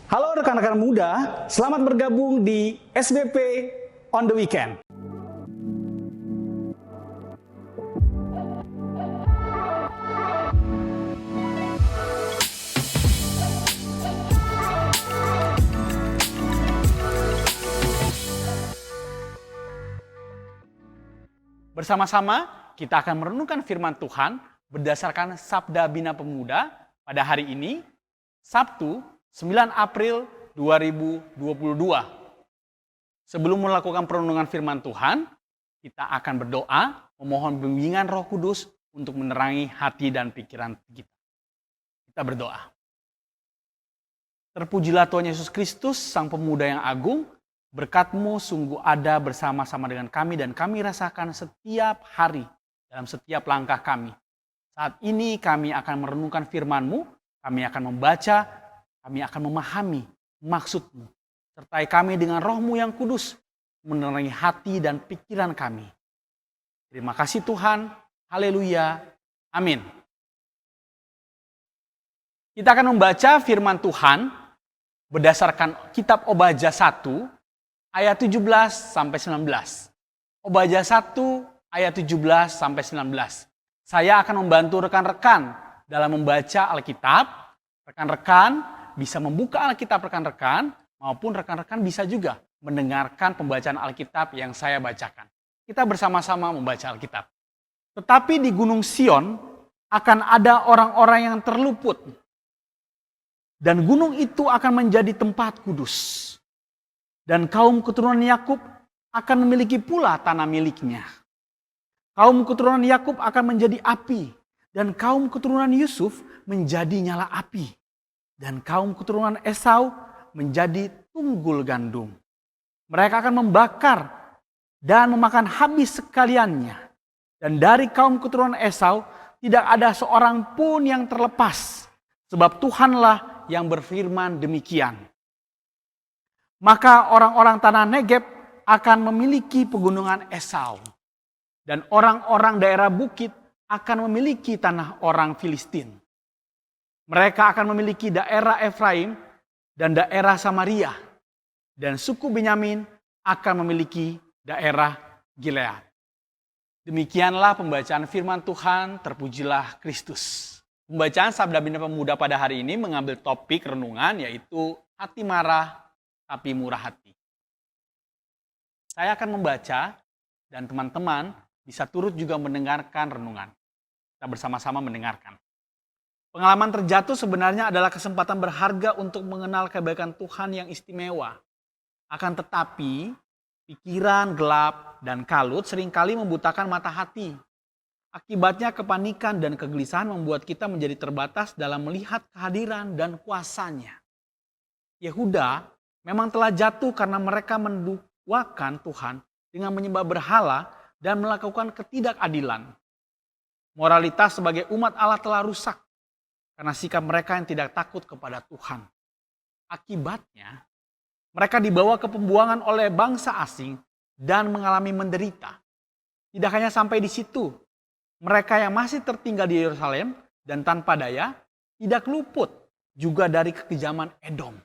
Halo rekan-rekan muda, selamat bergabung di SBP on the Weekend. Bersama-sama kita akan merenungkan firman Tuhan berdasarkan Sabda Bina Pemuda pada hari ini, Sabtu 9 April 2022. Sebelum melakukan perenungan firman Tuhan, kita akan berdoa memohon bimbingan Roh Kudus untuk menerangi hati dan pikiran kita. Kita berdoa. Terpujilah Tuhan Yesus Kristus, Sang Pemuda yang agung, berkat-Mu sungguh ada bersama-sama dengan kami dan kami rasakan setiap hari dalam setiap langkah kami. Saat ini kami akan merenungkan firman-Mu, kami akan membaca, kami akan memahami maksud-Mu. Sertai kami dengan Roh-Mu yang kudus, menerangi hati dan pikiran kami. Terima kasih Tuhan, haleluya, amin. Kita akan membaca firman Tuhan berdasarkan kitab Obadja 1, ayat 17 sampai 19. Obadja 1 ayat 17 sampai 19. Saya akan membantu rekan-rekan dalam membaca Alkitab. Rekan-rekan bisa membuka Alkitab rekan-rekan maupun rekan-rekan bisa juga mendengarkan pembacaan Alkitab yang saya bacakan. Kita bersama-sama membaca Alkitab. Tetapi di Gunung Sion akan ada orang-orang yang terluput. Dan gunung itu akan menjadi tempat kudus. Dan kaum keturunan Yakub akan memiliki pula tanah miliknya. Kaum keturunan Yakub akan menjadi api. Dan kaum keturunan Yusuf menjadi nyala api. Dan kaum keturunan Esau menjadi tunggul gandum. Mereka akan membakar dan memakan habis sekaliannya. Dan dari kaum keturunan Esau tidak ada seorang pun yang terlepas. Sebab Tuhanlah yang berfirman demikian. Maka orang-orang tanah Negeb akan memiliki pegunungan Esau. Dan orang-orang daerah bukit akan memiliki tanah orang Filistin. Mereka akan memiliki daerah Efraim dan daerah Samaria. Dan suku Benyamin akan memiliki daerah Gilead. Demikianlah pembacaan firman Tuhan, terpujilah Kristus. Pembacaan Sabda Bina Pemuda pada hari ini mengambil topik renungan yaitu hati marah tapi murah hati. Saya akan membaca dan teman-teman bisa turut juga mendengarkan renungan. Kita bersama-sama mendengarkan. Pengalaman terjatuh sebenarnya adalah kesempatan berharga untuk mengenal kebaikan Tuhan yang istimewa. Akan tetapi, pikiran gelap dan kalut seringkali membutakan mata hati. Akibatnya kepanikan dan kegelisahan membuat kita menjadi terbatas dalam melihat kehadiran dan kuasanya. Yehuda memang telah jatuh karena mereka menduakan Tuhan dengan menyembah berhala dan melakukan ketidakadilan. Moralitas sebagai umat Allah telah rusak karena sikap mereka yang tidak takut kepada Tuhan. Akibatnya, mereka dibawa ke pembuangan oleh bangsa asing dan mengalami menderita. Tidak hanya sampai di situ, mereka yang masih tertinggal di Yerusalem dan tanpa daya tidak luput juga dari kekejaman Edom.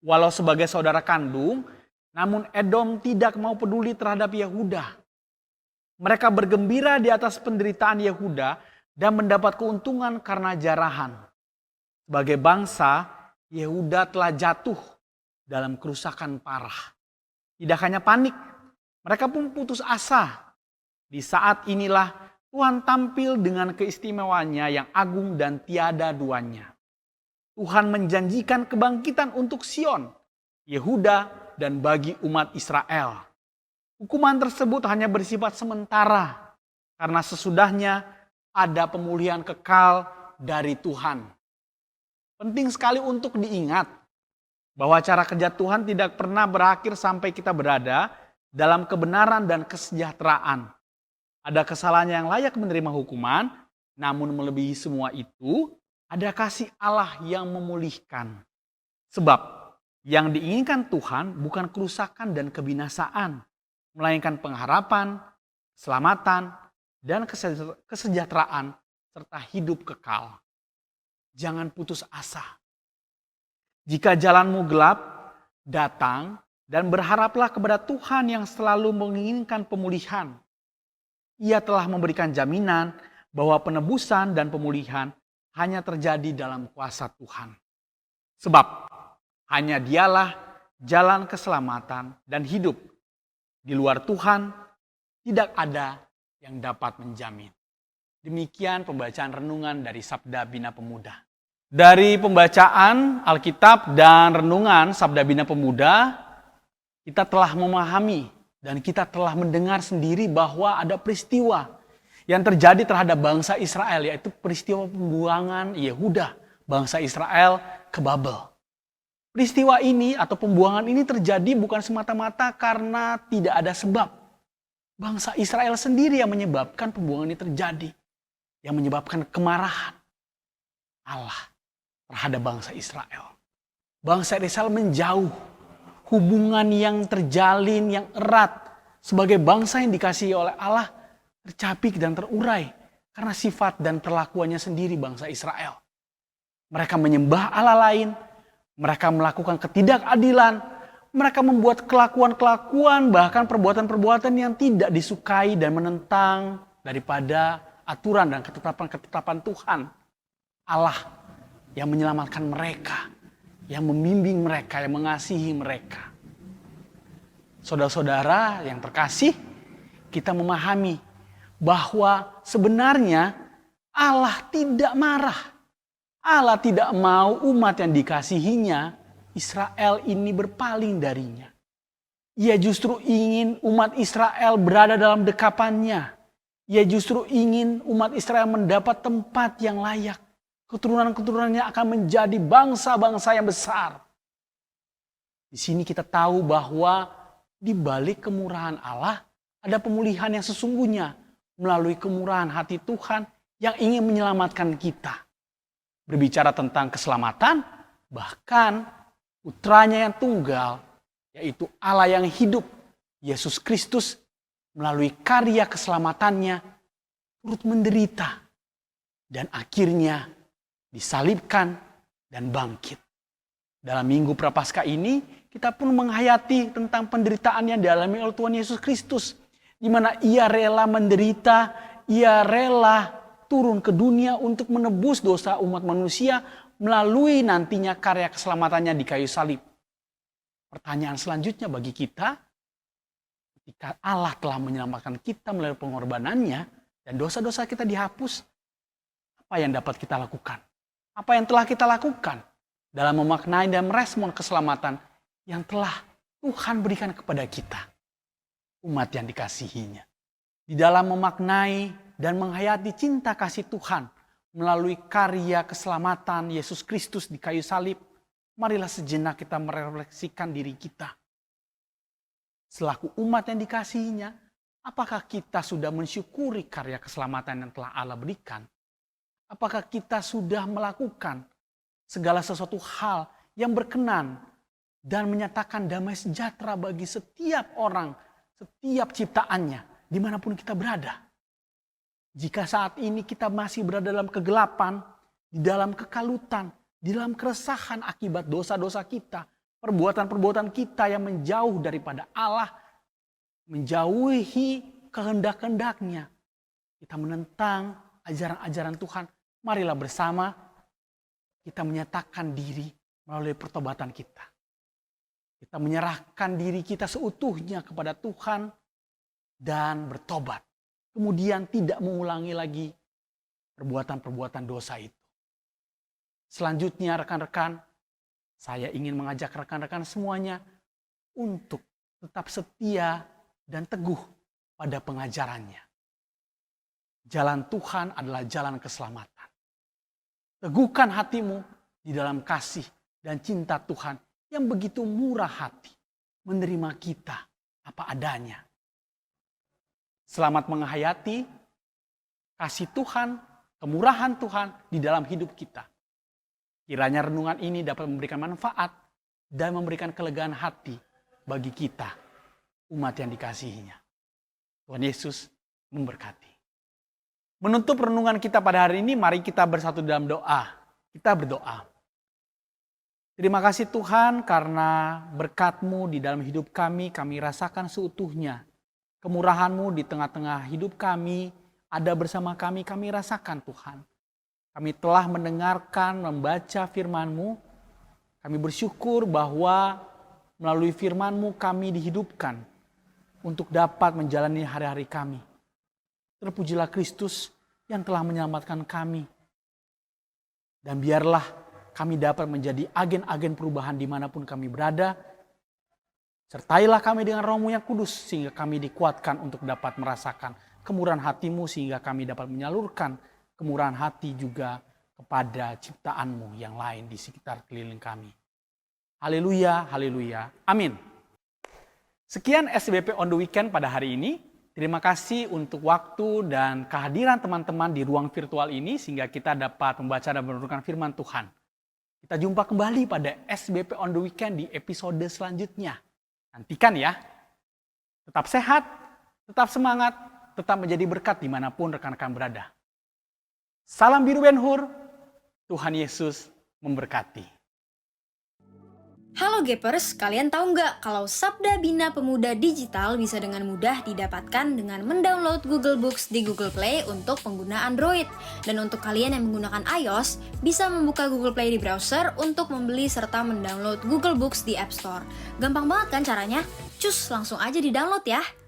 Walau sebagai saudara kandung, namun Edom tidak mau peduli terhadap Yehuda. Mereka bergembira di atas penderitaan Yehuda dan mendapat keuntungan karena jarahan. Sebagai bangsa, Yehuda telah jatuh dalam kerusakan parah. Tidak hanya panik, mereka pun putus asa. Di saat inilah Tuhan tampil dengan keistimewaannya yang agung dan tiada duanya. Tuhan menjanjikan kebangkitan untuk Sion, Yehuda, dan bagi umat Israel. Hukuman tersebut hanya bersifat sementara, karena sesudahnya ada pemulihan kekal dari Tuhan. Penting sekali untuk diingat bahwa cara kerja Tuhan tidak pernah berakhir sampai kita berada dalam kebenaran dan kesejahteraan. Ada kesalahan yang layak menerima hukuman, namun melebihi semua itu, ada kasih Allah yang memulihkan. Sebab yang diinginkan Tuhan bukan kerusakan dan kebinasaan, melainkan pengharapan, keselamatan, dan kesejahteraan serta hidup kekal. Jangan putus asa. Jika jalanmu gelap, datang dan berharaplah kepada Tuhan yang selalu menginginkan pemulihan. Ia telah memberikan jaminan bahwa penebusan dan pemulihan hanya terjadi dalam kuasa Tuhan. Sebab hanya Dialah jalan keselamatan dan hidup. Di luar Tuhan tidak ada yang dapat menjamin. Demikian pembacaan renungan dari Sabda Bina Pemuda. Dari pembacaan Alkitab dan renungan Sabda Bina Pemuda, kita telah memahami dan kita telah mendengar sendiri bahwa ada peristiwa yang terjadi terhadap bangsa Israel, yaitu peristiwa pembuangan Yehuda, bangsa Israel ke Babel. Peristiwa ini atau pembuangan ini terjadi bukan semata-mata karena tidak ada sebab. Bangsa Israel sendiri yang menyebabkan pembuangan ini terjadi, yang menyebabkan kemarahan Allah terhadap bangsa Israel. Bangsa Israel menjauh, hubungan yang terjalin, yang erat sebagai bangsa yang dikasihi oleh Allah tercapik dan terurai karena sifat dan perlakuannya sendiri bangsa Israel. Mereka menyembah Allah lain, mereka melakukan ketidakadilan, mereka membuat kelakuan-kelakuan bahkan perbuatan-perbuatan yang tidak disukai dan menentang daripada aturan dan ketetapan-ketetapan Tuhan. Allah yang menyelamatkan mereka, yang membimbing mereka, yang mengasihi mereka. Saudara-saudara yang terkasih, kita memahami bahwa sebenarnya Allah tidak marah. Allah tidak mau umat yang dikasihinya, Israel ini berpaling darinya. Ia justru ingin umat Israel berada dalam dekapannya. Ia justru ingin umat Israel mendapat tempat yang layak. Keturunan-keturunannya akan menjadi bangsa-bangsa yang besar. Di sini kita tahu bahwa di balik kemurahan Allah ada pemulihan yang sesungguhnya melalui kemurahan hati Tuhan yang ingin menyelamatkan kita. Berbicara tentang keselamatan, bahkan putranya yang tunggal, yaitu Allah yang hidup, Yesus Kristus, melalui karya keselamatannya, turut menderita. Dan akhirnya disalibkan dan bangkit. Dalam Minggu Prapaskah ini, kita pun menghayati tentang penderitaan yang dialami oleh Tuhan Yesus Kristus. Di mana ia rela menderita, ia rela turun ke dunia untuk menebus dosa umat manusia melalui nantinya karya keselamatannya di kayu salib. Pertanyaan selanjutnya bagi kita, ketika Allah telah menyelamatkan kita melalui pengorbanannya dan dosa-dosa kita dihapus, apa yang dapat kita lakukan? Apa yang telah kita lakukan dalam memaknai dan merespon keselamatan yang telah Tuhan berikan kepada kita, umat yang dikasihinya. Di dalam memaknai dan menghayati cinta kasih Tuhan melalui karya keselamatan Yesus Kristus di kayu salib, marilah sejenak kita merefleksikan diri kita. Selaku umat yang dikasihinya, apakah kita sudah mensyukuri karya keselamatan yang telah Allah berikan? Apakah kita sudah melakukan segala sesuatu hal yang berkenan dan menyatakan damai sejahtera bagi setiap orang, setiap ciptaannya, dimanapun kita berada? Jika saat ini kita masih berada dalam kegelapan, di dalam kekalutan, di dalam keresahan akibat dosa-dosa kita, perbuatan-perbuatan kita yang menjauh daripada Allah, menjauhi kehendak-kehendaknya, kita menentang ajaran-ajaran Tuhan, marilah bersama kita menyatakan diri melalui pertobatan kita. Kita menyerahkan diri kita seutuhnya kepada Tuhan dan bertobat. Kemudian tidak mengulangi lagi perbuatan-perbuatan dosa itu. Selanjutnya rekan-rekan, saya ingin mengajak rekan-rekan semuanya untuk tetap setia dan teguh pada pengajarannya. Jalan Tuhan adalah jalan keselamatan. Teguhkan hatimu di dalam kasih dan cinta Tuhan yang begitu murah hati, menerima kita apa adanya. Selamat menghayati kasih Tuhan, kemurahan Tuhan di dalam hidup kita. Kiranya renungan ini dapat memberikan manfaat dan memberikan kelegaan hati bagi kita, umat yang dikasihinya. Tuhan Yesus memberkati. Menutup renungan kita pada hari ini, mari kita bersatu dalam doa. Kita berdoa. Terima kasih Tuhan karena berkat-Mu di dalam hidup kami rasakan seutuhnya. Kemurahan-Mu di tengah-tengah hidup kami, ada bersama kami rasakan Tuhan. Kami telah mendengarkan, membaca firman-Mu. Kami bersyukur bahwa melalui firman-Mu kami dihidupkan untuk dapat menjalani hari-hari kami. Terpujilah Kristus yang telah menyelamatkan kami. Dan biarlah kami dapat menjadi agen-agen perubahan dimanapun kami berada. Sertailah kami dengan Roh-Mu yang kudus sehingga kami dikuatkan untuk dapat merasakan kemurahan hati-Mu sehingga kami dapat menyalurkan kemurahan hati juga kepada ciptaan-Mu yang lain di sekitar keliling kami. Haleluya, haleluya, amin. Sekian SBP on the Weekend pada hari ini. Terima kasih untuk waktu dan kehadiran teman-teman di ruang virtual ini sehingga kita dapat membaca dan merenungkan firman Tuhan. Kita jumpa kembali pada SBP on the Weekend di episode selanjutnya. Nantikan ya. Tetap sehat, tetap semangat, tetap menjadi berkat dimanapun rekan-rekan berada. Salam biru Ben-Hur, Tuhan Yesus memberkati. Halo Gapers, kalian tahu nggak kalau Sabda Bina Pemuda Digital bisa dengan mudah didapatkan dengan mendownload Google Books di Google Play untuk pengguna Android. Dan untuk kalian yang menggunakan iOS, bisa membuka Google Play di browser untuk membeli serta mendownload Google Books di App Store. Gampang banget kan caranya? Cus, langsung aja di-download ya!